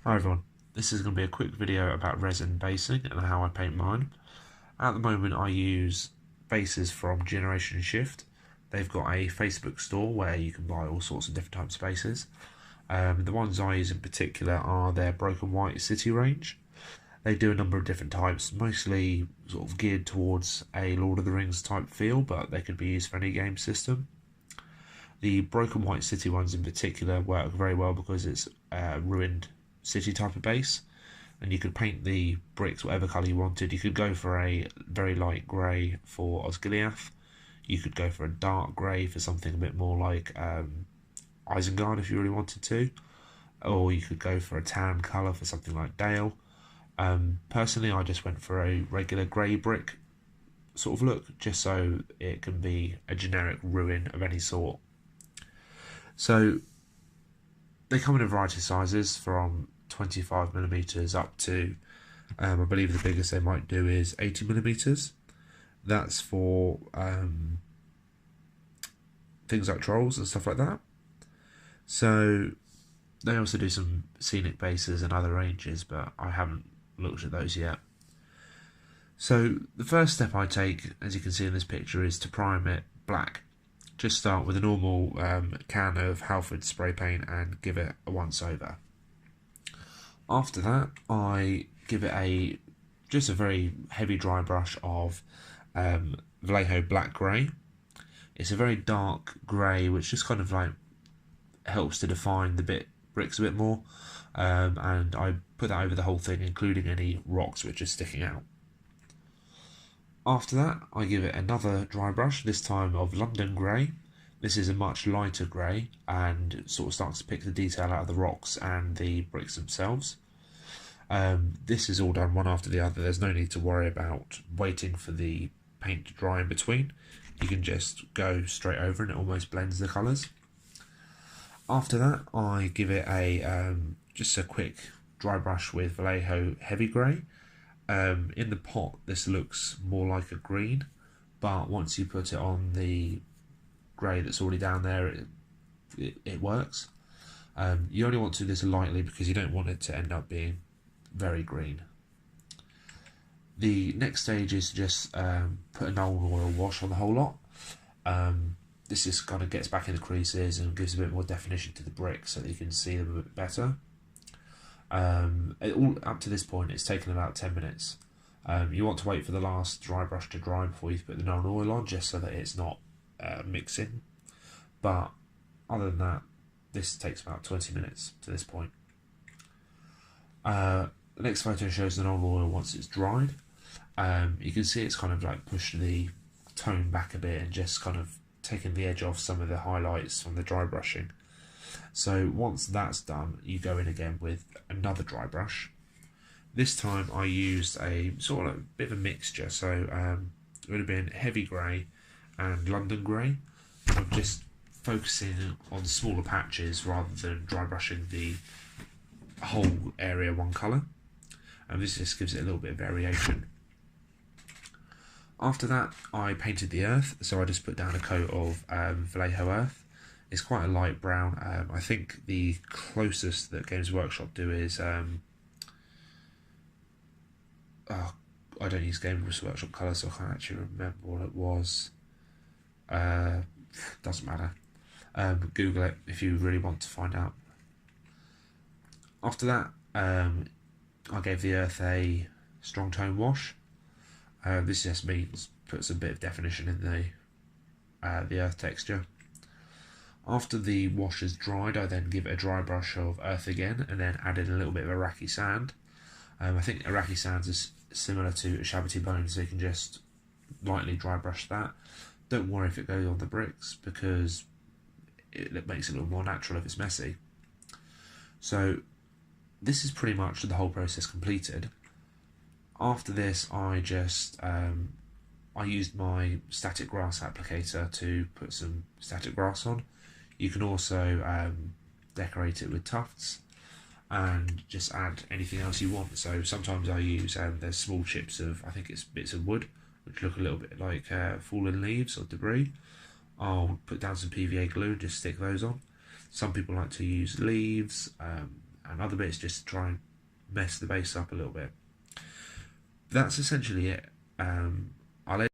Hi everyone, this is going to be a quick video about resin basing and how I paint mine. At the moment I use bases from Generationshift. They've got a Facebook store where you can buy all sorts of different types of bases. The ones I use in particular are their Broken White City range. They do a number of different types, mostly sort of geared towards a Lord of the Rings type feel, but they could be used for any game system. The Broken White City ones in particular work very well because it's ruined city type of base, and you could paint the bricks whatever colour you wanted. You could go for a very light grey for Osgiliath. You could go for a dark grey for something a bit more like Isengard if you really wanted to, or you could go for a tan colour for something like Dale. Personally, I just went for a regular grey brick sort of look, just so it can be a generic ruin of any sort. So they come in a variety of sizes from 25mm up to, I believe the biggest they might do is 80mm. That's for things like trolls and stuff like that. So they also do some scenic bases and other ranges, but I haven't looked at those yet. So the first step I take, as you can see in this picture, is to prime it black. Just start with a normal can of Halford spray paint and give it a once over. After that, I give it just a very heavy dry brush of Vallejo Black Grey. It's a very dark grey, which just kind of like helps to define the bricks a bit more, and I put that over the whole thing, including any rocks which are sticking out. After that, I give it another dry brush, this time of London Grey. This is a much lighter grey and sort of starts to pick the detail out of the rocks and the bricks themselves. This is all done one after the other. There's no need to worry about waiting for the paint to dry in between. You can just go straight over and it almost blends the colours. After that, I give it just a quick dry brush with Vallejo Heavy Grey. In the pot, this looks more like a green, but once you put it on the grey that's already down there, it works. You only want to do this lightly because you don't want it to end up being very green. The next stage is to just put a Nuln Oil wash on the whole lot. This just kind of gets back in the creases and gives a bit more definition to the bricks so that you can see them a bit better. Up to this point, it's taken about 10 minutes. You want to wait for the last dry brush to dry before you put the Nuln Oil on, just so that it's not mixing. But other than that, this takes about 20 minutes to this point. The next photo shows the Nuln Oil once it's dried. You can see it's kind of like pushed the tone back a bit and just kind of taken the edge off some of the highlights from the dry brushing. So once that's done, you go in again with another dry brush. This time I used a sort of bit of a mixture, so it would have been Heavy Grey and London Grey. I'm just focusing on smaller patches rather than dry brushing the whole area one colour, and this just gives it a little bit of variation. After that, I painted the earth, so I just put down a coat of Vallejo Earth. It's quite a light brown. I think the closest that Games Workshop do is I don't use Games Workshop colours, so I can't actually remember what it was. Doesn't matter. Google it if you really want to find out. After that, I gave the earth a strong tone wash. This just means puts a bit of definition in the earth texture. After the wash is dried, I then give it a dry brush of earth again, and then add in a little bit of Iraqi sand. I think Iraqi sand is similar to Shabbaty Bone, so you can just lightly dry brush that. Don't worry if it goes on the bricks, because it makes it a little more natural if it's messy. So this is pretty much the whole process completed. After this, I just I used my static grass applicator to put some static grass on. You can also decorate it with tufts and just add anything else you want. So sometimes I use there's small chips of, I think it's bits of wood, which look a little bit like fallen leaves or debris. I'll put down some PVA glue and just stick those on. Some people like to use leaves, and other bits just to try and mess the base up a little bit. That's essentially it. I'll